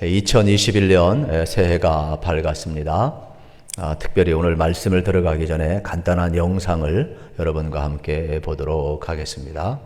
2021년 새해가 밝았습니다. 특별히 오늘 말씀을 들어가기 전에 간단한 영상을 여러분과 함께 보도록 하겠습니다.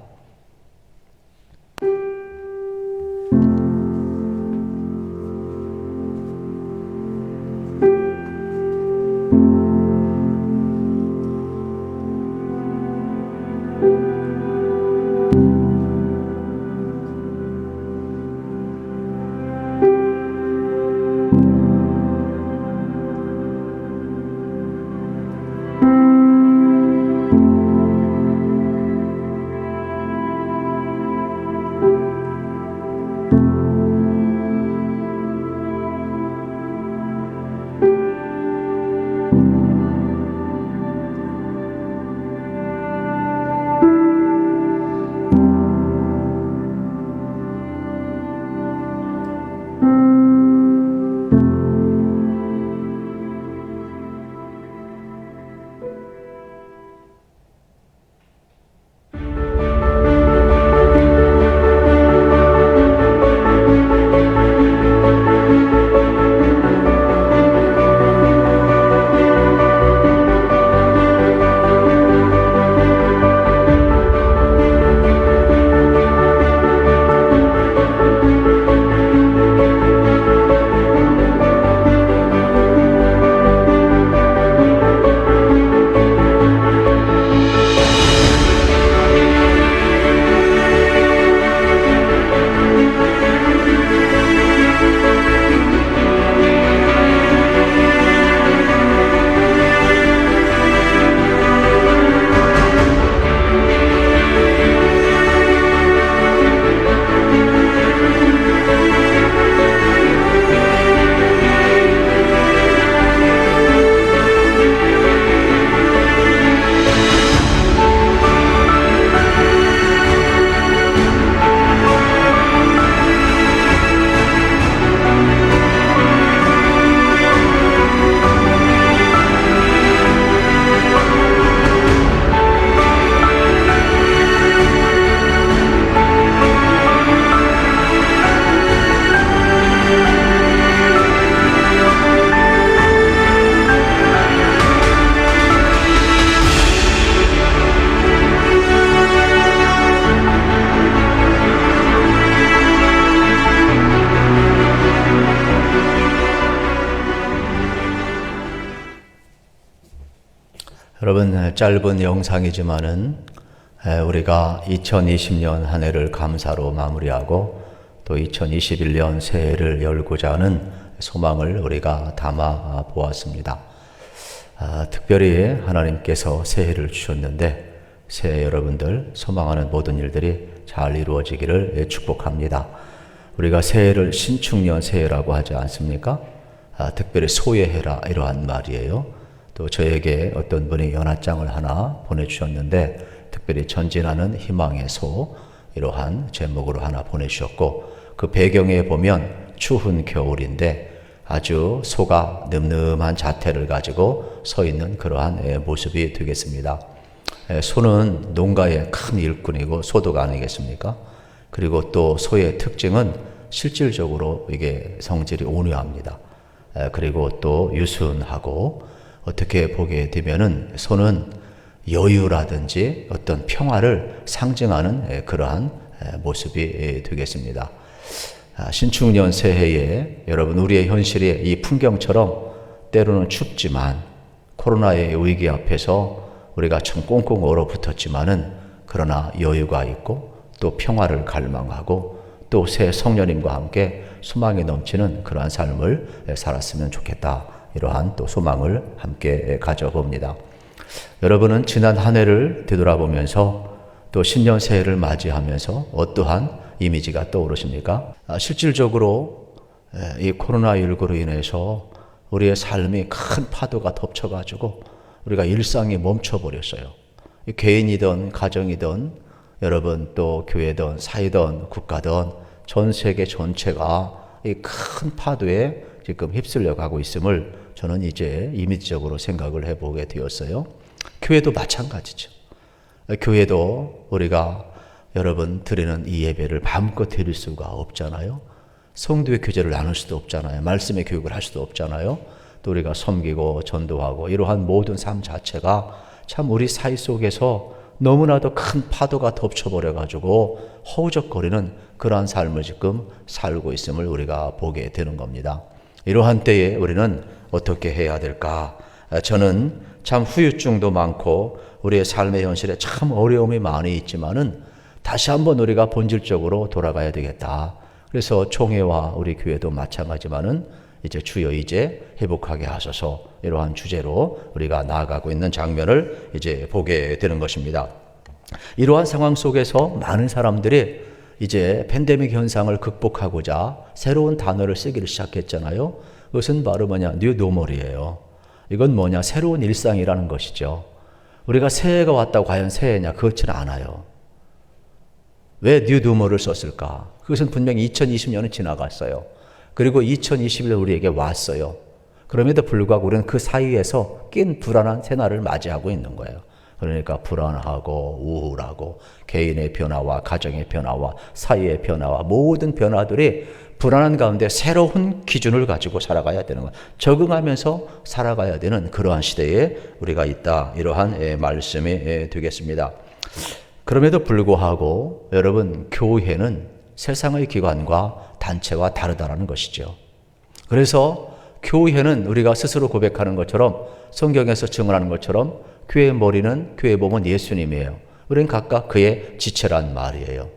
여러분, 짧은 영상이지만은 우리가 2020년 한 해를 감사로 마무리하고 또 2021년 새해를 열고자 하는 소망을 우리가 담아 보았습니다. 특별히 하나님께서 새해를 주셨는데 새해 여러분들 소망하는 모든 일들이 잘 이루어지기를 축복합니다. 우리가 새해를 신축년 새해라고 하지 않습니까? 특별히 소해해라 이러한 말이에요. 또 저에게 어떤 분이 연하장을 하나 보내주셨는데 특별히 전진하는 희망의 소 이러한 제목으로 하나 보내주셨고 그 배경에 보면 추운 겨울인데 아주 소가 늠름한 자태를 가지고 서 있는 그러한 모습이 되겠습니다. 소는 농가의 큰 일꾼이고 소도가 아니겠습니까? 그리고 또 소의 특징은 실질적으로 이게 성질이 온유합니다. 그리고 또 유순하고 어떻게 보게 되면은 소는 여유라든지 어떤 평화를 상징하는 그러한 모습이 되겠습니다. 신축년 새해에 여러분 우리의 현실이 이 풍경처럼 때로는 춥지만 코로나의 위기 앞에서 우리가 참 꽁꽁 얼어붙었지만은 그러나 여유가 있고 또 평화를 갈망하고 또 새 성령님과 함께 소망이 넘치는 그러한 삶을 살았으면 좋겠다. 이러한 또 소망을 함께 가져봅니다. 여러분은 지난 한 해를 되돌아보면서 또 신년 새해를 맞이하면서 어떠한 이미지가 떠오르십니까? 실질적으로 이 코로나19로 인해서 우리의 삶이 큰 파도가 덮쳐가지고 우리가 일상이 멈춰버렸어요. 개인이든 가정이든 여러분 또 교회든 사회든 국가든 전 세계 전체가 이 큰 파도에 지금 휩쓸려 가고 있음을 저는 이제 이미지적으로 생각을 해보게 되었어요. 교회도 마찬가지죠. 교회도 우리가 여러분 드리는 이 예배를 마음껏 드릴 수가 없잖아요. 성도의 교제를 나눌 수도 없잖아요. 말씀의 교육을 할 수도 없잖아요. 또 우리가 섬기고 전도하고 이러한 모든 삶 자체가 참 우리 사이 속에서 너무나도 큰 파도가 덮쳐버려가지고 허우적거리는 그러한 삶을 지금 살고 있음을 우리가 보게 되는 겁니다. 이러한 때에 우리는 어떻게 해야 될까? 저는 참 후유증도 많고 우리의 삶의 현실에 참 어려움이 많이 있지만은 다시 한번 우리가 본질적으로 돌아가야 되겠다. 그래서 총회와 우리 교회도 마찬가지지만은 이제 주여 이제 회복하게 하소서, 이러한 주제로 우리가 나아가고 있는 장면을 이제 보게 되는 것입니다. 이러한 상황 속에서 많은 사람들이 이제 팬데믹 현상을 극복하고자 새로운 단어를 쓰기를 시작했잖아요. 그것은 바로 뭐냐? 뉴노멀이에요. 이건 뭐냐? 새로운 일상이라는 것이죠. 우리가 새해가 왔다고 과연 새해냐? 그렇지는 않아요. 왜 뉴노멀을 썼을까? 그것은 분명히 2020년은 지나갔어요. 그리고 2021년 우리에게 왔어요. 그럼에도 불구하고 우리는 그 사이에서 낀 불안한 새날을 맞이하고 있는 거예요. 그러니까 불안하고 우울하고 개인의 변화와 가정의 변화와 사회의 변화와 모든 변화들이 불안한 가운데 새로운 기준을 가지고 살아가야 되는 거예요. 적응하면서 살아가야 되는 그러한 시대에 우리가 있다. 이러한 말씀이 되겠습니다. 그럼에도 불구하고 여러분, 교회는 세상의 기관과 단체와 다르다라는 것이죠. 그래서 교회는 우리가 스스로 고백하는 것처럼, 성경에서 증언하는 것처럼 교회의 머리는, 교회의 몸은 예수님이에요. 우리는 각각 그의 지체란 말이에요.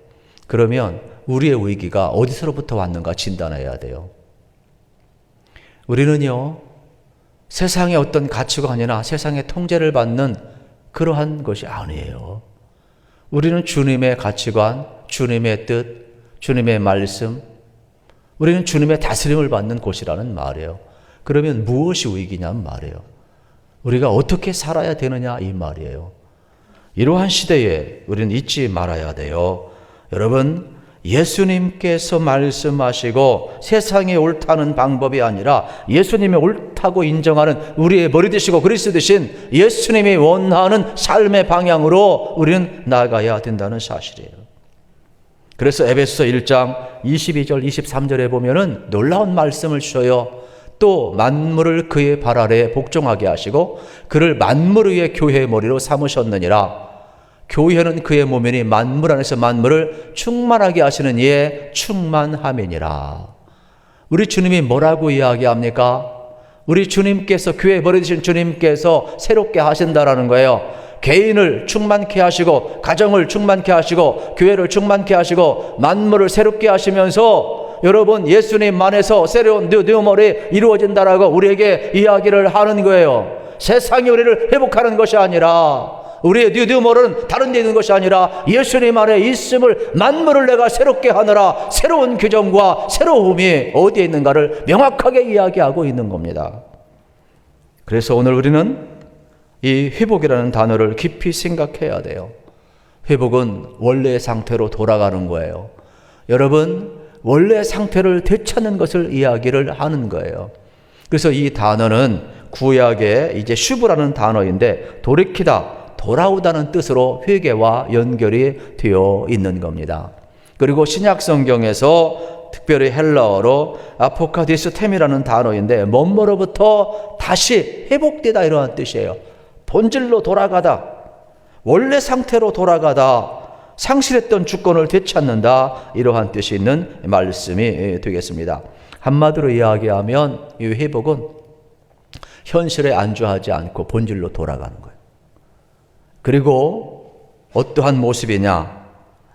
그러면 우리의 위기가 어디서부터 왔는가 진단해야 돼요. 우리는요, 세상의 어떤 가치관이나 세상의 통제를 받는 그러한 것이 아니에요. 우리는 주님의 가치관, 주님의 뜻, 주님의 말씀, 우리는 주님의 다스림을 받는 곳이라는 말이에요. 그러면 무엇이 위기냐는 말이에요. 우리가 어떻게 살아야 되느냐 이 말이에요. 이러한 시대에 우리는 잊지 말아야 돼요. 여러분, 예수님께서 말씀하시고 세상이 옳다는 방법이 아니라 예수님이 옳다고 인정하는 우리의 머리 되시고 그리스도 되신 예수님이 원하는 삶의 방향으로 우리는 나아가야 된다는 사실이에요. 그래서 에베소서 1장 22절 23절에 보면은 놀라운 말씀을 주셔요. 또 만물을 그의 발 아래에 복종하게 하시고 그를 만물 위의 교회의 머리로 삼으셨느니라. 교회는 그의 몸이니 만물 안에서 만물을 충만하게 하시는 이의 충만함이니라. 우리 주님이 뭐라고 이야기합니까? 우리 주님께서, 교회 버려주신 주님께서 새롭게 하신다라는 거예요. 개인을 충만케 하시고 가정을 충만케 하시고 교회를 충만케 하시고 만물을 새롭게 하시면서 여러분, 예수님 안에서 새로운 뉴멀이 이루어진다라고 우리에게 이야기를 하는 거예요. 세상이 우리를 회복하는 것이 아니라, 우리의 뉴멀은 다른 데 있는 것이 아니라 예수님 안에 있음을, 만물을 내가 새롭게 하느라 새로운 규정과 새로움이 어디에 있는가를 명확하게 이야기하고 있는 겁니다. 그래서 오늘 우리는 이 회복이라는 단어를 깊이 생각해야 돼요. 회복은 원래의 상태로 돌아가는 거예요. 여러분, 원래의 상태를 되찾는 것을 이야기를 하는 거예요. 그래서 이 단어는 구약의 이제 슈브라는 단어인데 돌이키다, 돌아오다는 뜻으로 회개와 연결이 되어 있는 겁니다. 그리고 신약 성경에서 특별히 헬라어로 아포카디스템이라는 단어인데 뭐뭐로부터 다시 회복되다 이러한 뜻이에요. 본질로 돌아가다, 원래 상태로 돌아가다, 상실했던 주권을 되찾는다, 이러한 뜻이 있는 말씀이 되겠습니다. 한마디로 이야기하면 이 회복은 현실에 안주하지 않고 본질로 돌아가는 거예요. 그리고 어떠한 모습이냐?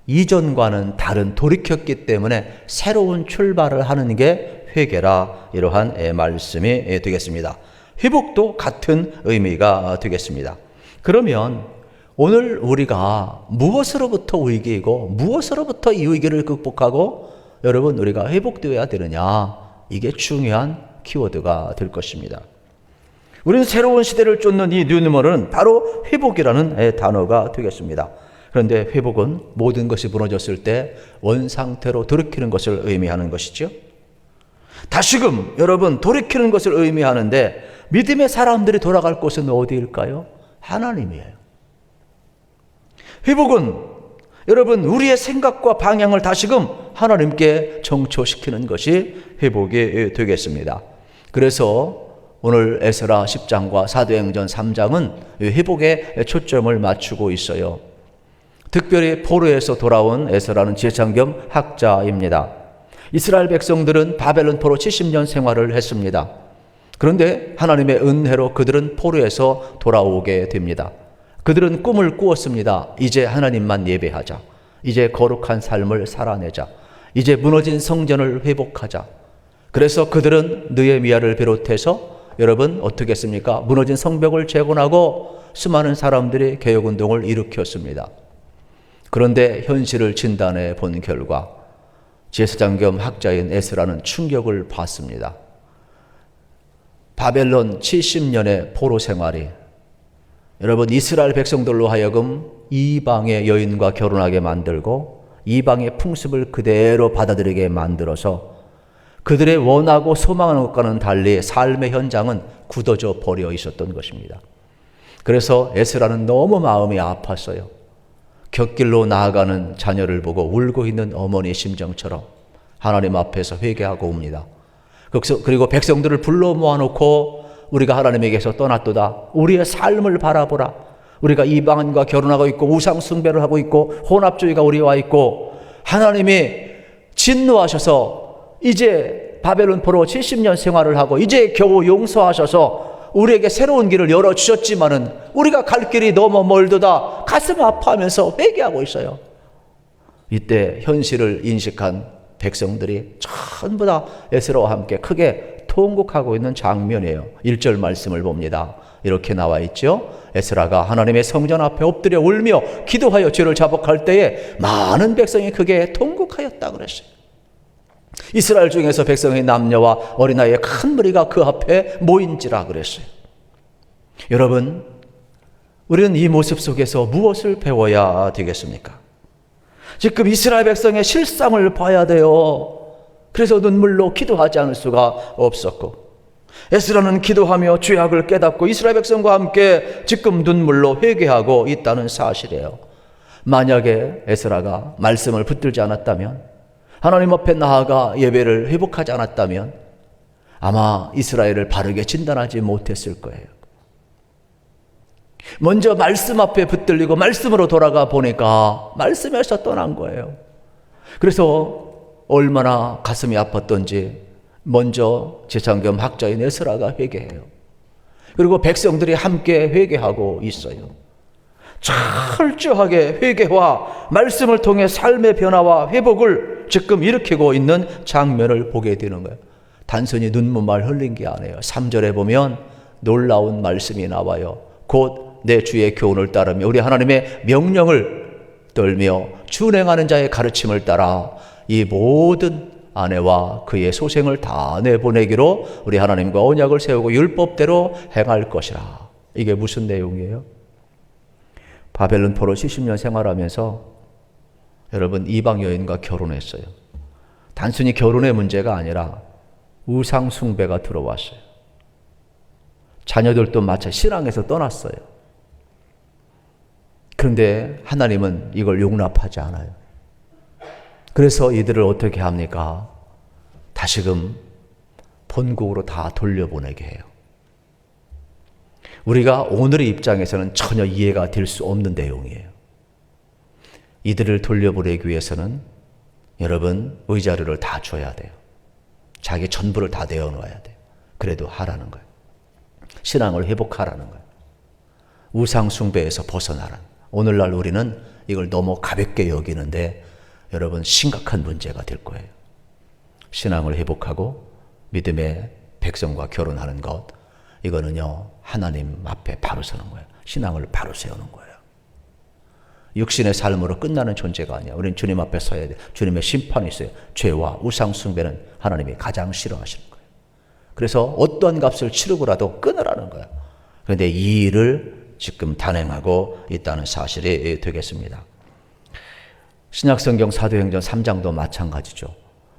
이전과는 다른, 돌이켰기 때문에 새로운 출발을 하는 게 회개라, 이러한 말씀이 되겠습니다. 회복도 같은 의미가 되겠습니다. 그러면 오늘 우리가 무엇으로부터 위기이고 무엇으로부터 이 위기를 극복하고 여러분 우리가 회복되어야 되느냐, 이게 중요한 키워드가 될 것입니다. 우리는 새로운 시대를 쫓는 이 뉴노멀은 바로 회복이라는 단어가 되겠습니다. 그런데 회복은 모든 것이 무너졌을 때 원상태로 돌이키는 것을 의미하는 것이죠. 다시금 여러분, 돌이키는 것을 의미하는데 믿음의 사람들이 돌아갈 곳은 어디일까요? 하나님이에요. 회복은 여러분, 우리의 생각과 방향을 다시금 하나님께 정초시키는 것이 회복이 되겠습니다. 그래서 오늘 에스라 10장과 사도행전 3장은 회복에 초점을 맞추고 있어요. 특별히 포로에서 돌아온 에스라는 제사장 겸 학자입니다. 이스라엘 백성들은 바벨론 포로 70년 생활을 했습니다. 그런데 하나님의 은혜로 그들은 포로에서 돌아오게 됩니다. 그들은 꿈을 꾸었습니다. 이제 하나님만 예배하자. 이제 거룩한 삶을 살아내자. 이제 무너진 성전을 회복하자. 그래서 그들은 느헤미야를 비롯해서 여러분 어떻게 했습니까? 무너진 성벽을 재건하고 수많은 사람들이 개혁운동을 일으켰습니다. 그런데 현실을 진단해 본 결과 제사장 겸 학자인 에스라는 충격을 받습니다. 바벨론 70년의 포로 생활이 여러분 이스라엘 백성들로 하여금 이방의 여인과 결혼하게 만들고 이방의 풍습을 그대로 받아들이게 만들어서 그들의 원하고 소망하는 것과는 달리 삶의 현장은 굳어져 버려 있었던 것입니다. 그래서 에스라는 너무 마음이 아팠어요. 곁길로 나아가는 자녀를 보고 울고 있는 어머니의 심정처럼 하나님 앞에서 회개하고 옵니다. 그리고 백성들을 불러 모아놓고 우리가 하나님에게서 떠났도다. 우리의 삶을 바라보라. 우리가 이방인과 결혼하고 있고 우상 숭배를 하고 있고 혼합주의가 우리와 있고 하나님이 진노하셔서 이제 바벨론 포로 70년 생활을 하고 이제 겨우 용서하셔서 우리에게 새로운 길을 열어주셨지만은 우리가 갈 길이 너무 멀도다. 가슴 아파하면서 회개하고 있어요. 이때 현실을 인식한 백성들이 전부 다 에스라와 함께 크게 통곡하고 있는 장면이에요. 1절 말씀을 봅니다. 이렇게 나와 있죠. 에스라가 하나님의 성전 앞에 엎드려 울며 기도하여 죄를 자복할 때에 많은 백성이 크게 통곡하였다 그랬어요. 이스라엘 중에서 백성의 남녀와 어린아이의 큰 무리가 그 앞에 모인지라 그랬어요. 여러분, 우리는 이 모습 속에서 무엇을 배워야 되겠습니까? 지금 이스라엘 백성의 실상을 봐야 돼요. 그래서 눈물로 기도하지 않을 수가 없었고 에스라는 기도하며 죄악을 깨닫고 이스라엘 백성과 함께 지금 눈물로 회개하고 있다는 사실이에요. 만약에 에스라가 말씀을 붙들지 않았다면 하나님 앞에 나아가 예배를 회복하지 않았다면 아마 이스라엘을 바르게 진단하지 못했을 거예요. 먼저 말씀 앞에 붙들리고 말씀으로 돌아가 보니까 말씀에서 떠난 거예요. 그래서 얼마나 가슴이 아팠던지 먼저 제사장 겸 학자인 에스라가 회개해요. 그리고 백성들이 함께 회개하고 있어요. 철저하게 회개와 말씀을 통해 삶의 변화와 회복을 지금 일으키고 있는 장면을 보게 되는 거예요. 단순히 눈물만 흘린 게 아니에요. 3절에 보면 놀라운 말씀이 나와요. 곧 내 주의 교훈을 따르며 우리 하나님의 명령을 떨며 준행하는 자의 가르침을 따라 이 모든 아내와 그의 소생을 다 내보내기로 우리 하나님과 언약을 세우고 율법대로 행할 것이라. 이게 무슨 내용이에요? 바벨론 포로 70년 생활하면서 여러분 이방 여인과 결혼했어요. 단순히 결혼의 문제가 아니라 우상 숭배가 들어왔어요. 자녀들도 마찬가지 신앙에서 떠났어요. 그런데 하나님은 이걸 용납하지 않아요. 그래서 이들을 어떻게 합니까? 다시금 본국으로 다 돌려보내게 해요. 우리가 오늘의 입장에서는 전혀 이해가 될 수 없는 내용이에요. 이들을 돌려보내기 위해서는 여러분 의자료를 다 줘야 돼요. 자기 전부를 다 내어놓아야 돼요. 그래도 하라는 거예요. 신앙을 회복하라는 거예요. 우상 숭배에서 벗어나라는. 오늘날 우리는 이걸 너무 가볍게 여기는데 여러분 심각한 문제가 될 거예요. 신앙을 회복하고 믿음의 백성과 결혼하는 것, 이거는요 하나님 앞에 바로 서는 거예요. 신앙을 바로 세우는 거예요. 육신의 삶으로 끝나는 존재가 아니야. 우리는 주님 앞에 서야 돼. 주님의 심판이 있어요. 죄와 우상 숭배는 하나님이 가장 싫어하시는 거예요. 그래서 어떠한 값을 치르고라도 끊으라는 거예요. 그런데 이 일을 지금 단행하고 있다는 사실이 되겠습니다. 신약성경 사도행전 3장도 마찬가지죠.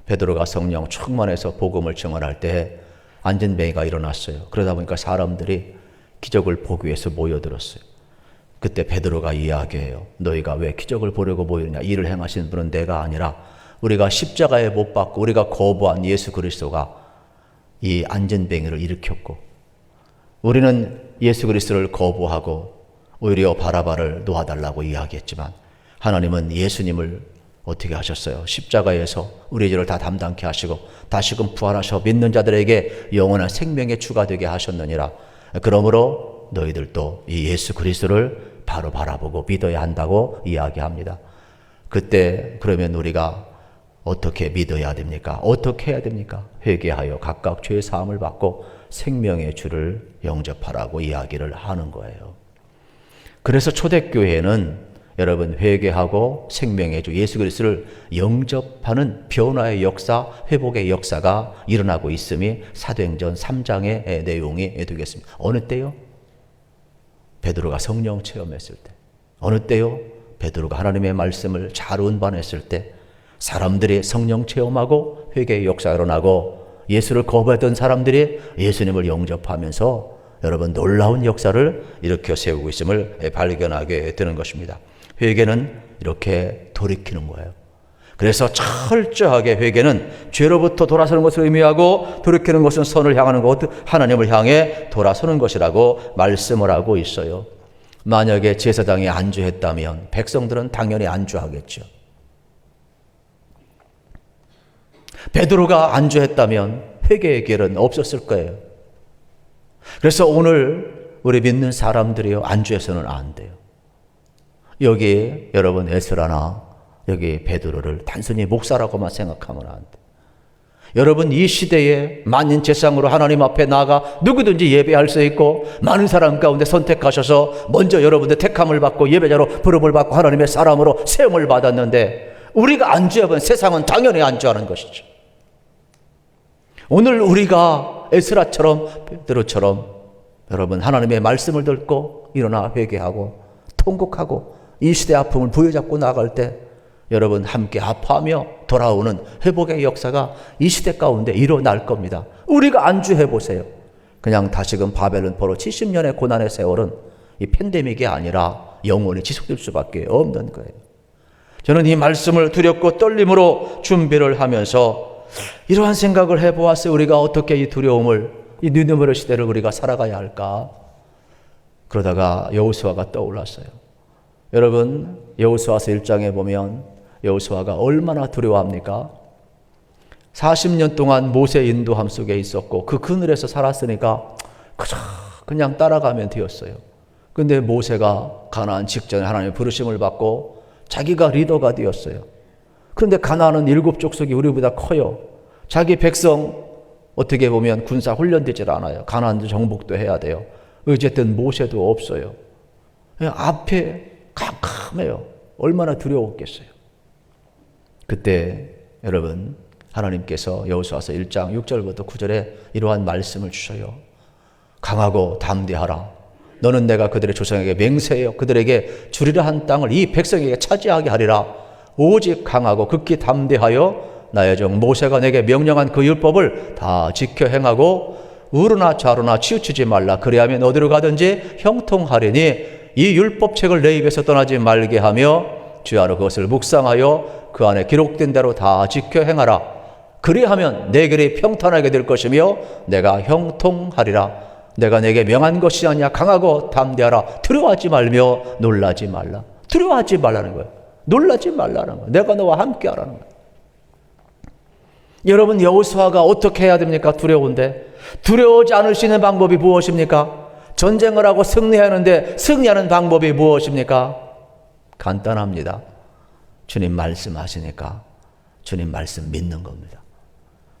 베드로가 성령 충만해서 복음을 증언할 때 안전뱅이가 일어났어요. 그러다 보니까 사람들이 기적을 보기 위해서 모여들었어요. 그때 베드로가 이야기해요. 너희가 왜 기적을 보려고 모이느냐? 이를 행하시는 분은 내가 아니라 우리가 십자가에 못 박고 우리가 거부한 예수 그리스도가 이 안전뱅이를 일으켰고, 우리는 예수 그리스도를 거부하고 오히려 바라바를 놓아달라고 이야기했지만, 하나님은 예수님을 어떻게 하셨어요? 십자가에서 우리의 죄를 다 담당케 하시고 다시금 부활하셔 믿는 자들에게 영원한 생명에 추가되게 하셨느니라. 그러므로 너희들도 이 예수 그리스도를 바로 바라보고 믿어야 한다고 이야기합니다. 그때 그러면 우리가 어떻게 믿어야 됩니까? 어떻게 해야 됩니까? 회개하여 각각 죄 사함을 받고 생명의 주를 영접하라고 이야기를 하는 거예요. 그래서 초대교회는 여러분 회개하고 생명의 주 예수 그리스도를 영접하는 변화의 역사, 회복의 역사가 일어나고 있음이 사도행전 3장의 내용이 되겠습니다. 어느 때요? 베드로가 성령 체험했을 때. 어느 때요? 베드로가 하나님의 말씀을 잘 운반했을 때. 사람들이 성령 체험하고 회개의 역사가 일어나고 예수를 거부했던 사람들이 예수님을 영접하면서 여러분 놀라운 역사를 일으켜 세우고 있음을 발견하게 되는 것입니다. 회개는 이렇게 돌이키는 거예요. 그래서 철저하게 회개는 죄로부터 돌아서는 것을 의미하고, 돌이키는 것은 선을 향하는 것, 하나님을 향해 돌아서는 것이라고 말씀을 하고 있어요. 만약에 제사장이 안주했다면 백성들은 당연히 안주하겠죠. 베드로가 안주했다면 회개의 길은 없었을 거예요. 그래서 오늘 우리 믿는 사람들이요, 안주해서는 안 돼요. 여기 여러분 에스라나 여기 베드로를 단순히 목사라고만 생각하면 안 돼. 여러분 이 시대에 만인 제상으로 하나님 앞에 나아가 누구든지 예배할 수 있고, 많은 사람 가운데 선택하셔서 먼저 여러분들 택함을 받고 예배자로 부름을 받고 하나님의 사람으로 세움을 받았는데, 우리가 안주하면 세상은 당연히 안주하는 것이죠. 오늘 우리가 에스라처럼 베드로처럼 여러분 하나님의 말씀을 듣고 일어나 회개하고 통곡하고 이 시대 아픔을 부여잡고 나갈 때 여러분 함께 아파하며 돌아오는 회복의 역사가 이 시대 가운데 일어날 겁니다. 우리가 안주해 보세요. 그냥 다시금 바벨론 포로 70년의 고난의 세월은 이 팬데믹이 아니라 영원히 지속될 수밖에 없는 거예요. 저는 이 말씀을 두렵고 떨림으로 준비를 하면서 이러한 생각을 해보았어요. 우리가 어떻게 이 두려움을, 이 느느머리 시대를 우리가 살아가야 할까? 그러다가 여호수아가 떠올랐어요. 여러분 여호수아서 1장에 보면 여호수아가 얼마나 두려워합니까? 40년 동안 모세 인도함 속에 있었고 그 그늘에서 살았으니까 그냥 따라가면 되었어요. 근데 모세가 가나안 직전에 하나님의 부르심을 받고 자기가 리더가 되었어요. 그런데 가나안은 7 족속이 우리보다 커요. 자기 백성 어떻게 보면 군사 훈련되질 않아요. 가나안도 정복도 해야 돼요. 어쨌든 모세도 없어요. 앞에 캄캄해요. 얼마나 두려웠겠어요. 그때 여러분 하나님께서 여호수아서 1장 6절부터 9절에 이러한 말씀을 주셔요. 강하고 담대하라. 너는 내가 그들의 조상에게 맹세하여 그들에게 주리라 한 땅을 이 백성에게 차지하게 하리라. 오직 강하고 극히 담대하여 나의 종 모세가 내게 명령한 그 율법을 다 지켜 행하고 우르나 좌로나 치우치지 말라. 그리하면 어디로 가든지 형통하리니 이 율법책을 내 입에서 떠나지 말게 하며 주야로 그것을 묵상하여 그 안에 기록된 대로 다 지켜 행하라. 그리하면 내 길이 평탄하게 될 것이며 내가 형통하리라. 내가 내게 명한 것이 아니야. 강하고 담대하라. 두려워하지 말며 놀라지 말라. 두려워하지 말라는 거예요. 놀라지 말라는 거예요. 내가 너와 함께 하라는 거예요. 여러분 여호수아가 어떻게 해야 됩니까? 두려운데. 두려워하지 않을 수 있는 방법이 무엇입니까? 전쟁을 하고 승리해야 하는데 승리하는 방법이 무엇입니까? 간단합니다. 주님 말씀하시니까 주님 말씀 믿는 겁니다.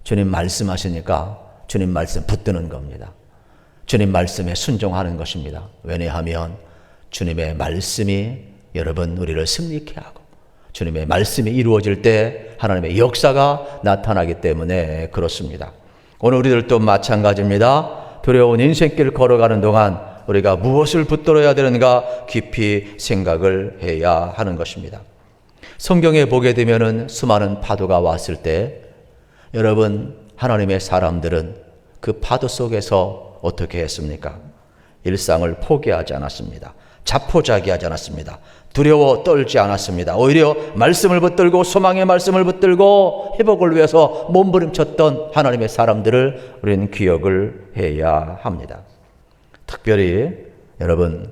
주님 말씀하시니까 주님 말씀 붙드는 겁니다. 주님 말씀에 순종하는 것입니다. 왜냐하면 주님의 말씀이 여러분 우리를 승리케 하고 주님의 말씀이 이루어질 때 하나님의 역사가 나타나기 때문에 그렇습니다. 오늘 우리들도 마찬가지입니다. 두려운 인생길 걸어가는 동안 우리가 무엇을 붙들어야 되는가 깊이 생각을 해야 하는 것입니다. 성경에 보게 되면은 수많은 파도가 왔을 때 여러분 하나님의 사람들은 그 파도 속에서 어떻게 했습니까? 일상을 포기하지 않았습니다. 자포자기하지 않았습니다. 두려워 떨지 않았습니다. 오히려 말씀을 붙들고 소망의 말씀을 붙들고 회복을 위해서 몸부림쳤던 하나님의 사람들을 우리는 기억을 해야 합니다. 특별히 여러분,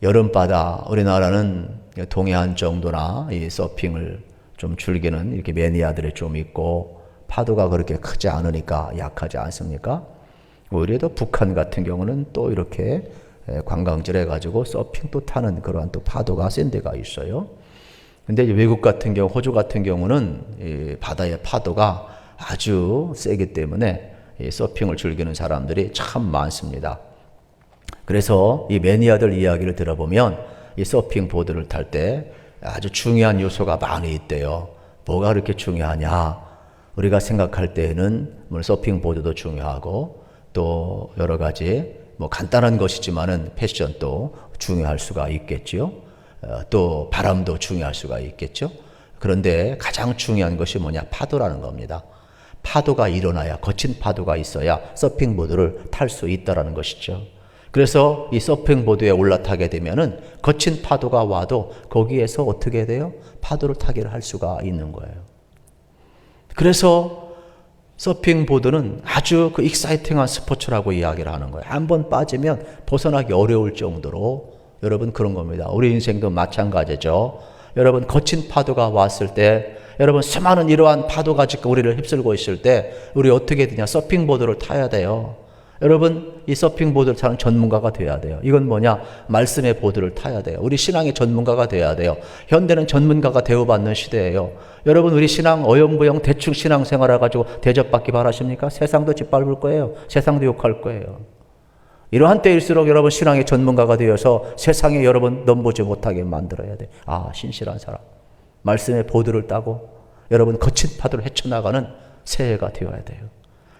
여름바다, 우리나라는 동해안 정도나 이 서핑을 좀 즐기는 이렇게 매니아들이 좀 있고 파도가 그렇게 크지 않으니까 약하지 않습니까? 오히려 또 북한 같은 경우는 또 이렇게 관광지를 해가지고 서핑 또 타는 그러한 또 파도가 센 데가 있어요. 근데 외국 같은 경우, 호주 같은 경우는 이 바다의 파도가 아주 세기 때문에 이 서핑을 즐기는 사람들이 참 많습니다. 그래서 이 매니아들 이야기를 들어보면 이 서핑 보드를 탈 때 아주 중요한 요소가 많이 있대요. 뭐가 그렇게 중요하냐? 우리가 생각할 때에는 물론 서핑 보드도 중요하고 또 여러 가지 뭐 간단한 것이지만은 패션도 중요할 수가 있겠죠. 또 바람도 중요할 수가 있겠죠. 그런데 가장 중요한 것이 뭐냐? 파도라는 겁니다. 파도가 일어나야, 거친 파도가 있어야 서핑 보드를 탈 수 있다라는 것이죠. 그래서 이 서핑 보드에 올라타게 되면은 거친 파도가 와도 거기에서 어떻게 돼요? 파도를 타기를 할 수가 있는 거예요. 그래서 서핑 보드는 아주 그 익사이팅한 스포츠라고 이야기를 하는 거예요. 한번 빠지면 벗어나기 어려울 정도로 여러분 그런 겁니다. 우리 인생도 마찬가지죠. 여러분 거친 파도가 왔을 때 여러분 수많은 이러한 파도가 지금 우리를 휩쓸고 있을 때 우리 어떻게 되냐? 서핑 보드를 타야 돼요. 여러분 이 서핑 보드를 타는 전문가가 돼야 돼요. 이건 뭐냐? 말씀의 보드를 타야 돼요. 우리 신앙의 전문가가 돼야 돼요. 현대는 전문가가 대우받는 시대예요. 여러분 우리 신앙 어영부영 대충 신앙생활 해가지고 대접받기 바라십니까? 세상도 짓밟을 거예요. 세상도 욕할 거예요. 이러한 때일수록 여러분 신앙의 전문가가 되어서 세상에 여러분 넘보지 못하게 만들어야 돼. 아, 신실한 사람. 말씀의 보드를 따고 여러분 거친 파도를 헤쳐나가는 새해가 되어야 돼요.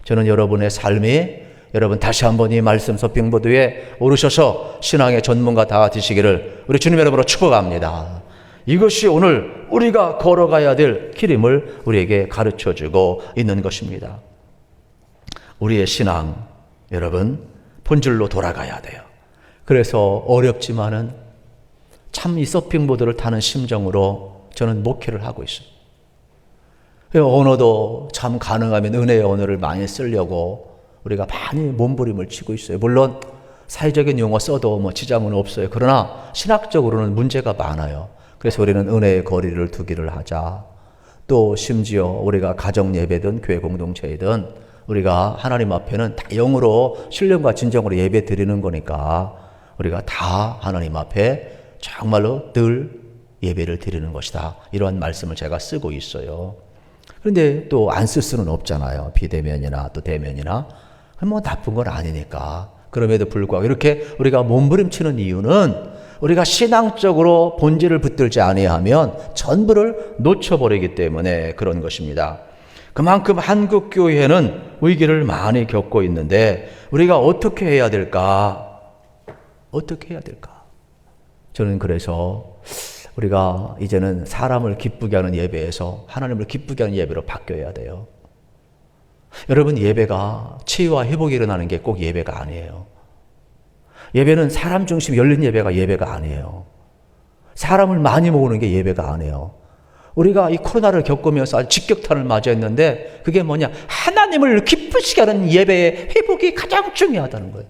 저는 여러분의 삶이 여러분 다시 한번 이 말씀 서핑보드 위에 오르셔서 신앙의 전문가 다 되시기를 우리 주님 이름으로 축복합니다. 이것이 오늘 우리가 걸어가야 될 길임을 우리에게 가르쳐주고 있는 것입니다. 우리의 신앙 여러분 본질로 돌아가야 돼요. 그래서 어렵지만은 참 이 서핑보드를 타는 심정으로 저는 목회를 하고 있어요. 언어도 참 가능하면 은혜의 언어를 많이 쓰려고 우리가 많이 몸부림을 치고 있어요. 물론 사회적인 용어 써도 뭐 지장은 없어요. 그러나 신학적으로는 문제가 많아요. 그래서 우리는 은혜의 거리를 두기를 하자. 또 심지어 우리가 가정 예배든 교회 공동체이든 우리가 하나님 앞에는 다 영으로 신령과 진정으로 예배 드리는 거니까 우리가 다 하나님 앞에 정말로 늘 예배를 드리는 것이다. 이러한 말씀을 제가 쓰고 있어요. 그런데 또 안 쓸 수는 없잖아요. 비대면이나 또 대면이나. 뭐 나쁜 건 아니니까. 그럼에도 불구하고 이렇게 우리가 몸부림치는 이유는 우리가 신앙적으로 본질을 붙들지 아니하면 전부를 놓쳐버리기 때문에 그런 것입니다. 그만큼 한국 교회는 위기를 많이 겪고 있는데 우리가 어떻게 해야 될까? 어떻게 해야 될까? 저는 그래서 우리가 이제는 사람을 기쁘게 하는 예배에서 하나님을 기쁘게 하는 예배로 바뀌어야 돼요. 여러분 예배가 치유와 회복이 일어나는 게 꼭 예배가 아니에요. 예배는 사람 중심 열린 예배가 예배가 아니에요. 사람을 많이 모으는 게 예배가 아니에요. 우리가 이 코로나를 겪으면서 아주 직격탄을 맞이했는데 그게 뭐냐? 하나님을 기쁘시게 하는 예배의 회복이 가장 중요하다는 거예요.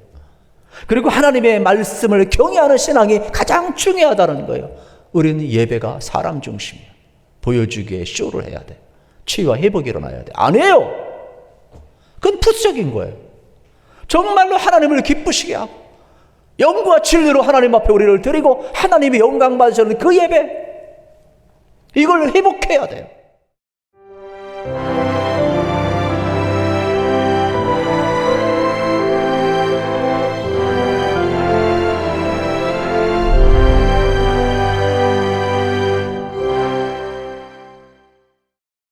그리고 하나님의 말씀을 경외하는 신앙이 가장 중요하다는 거예요. 우리는 예배가 사람 중심이에요. 보여주기에 쇼를 해야 돼. 치유와 회복이 일어나야 돼. 아니에요. 그건 부수적인 거예요. 정말로 하나님을 기쁘시게 하고 영과 진리로 하나님 앞에 우리를 드리고 하나님이 영광 받으시는 그 예배 이걸 회복해야 돼요.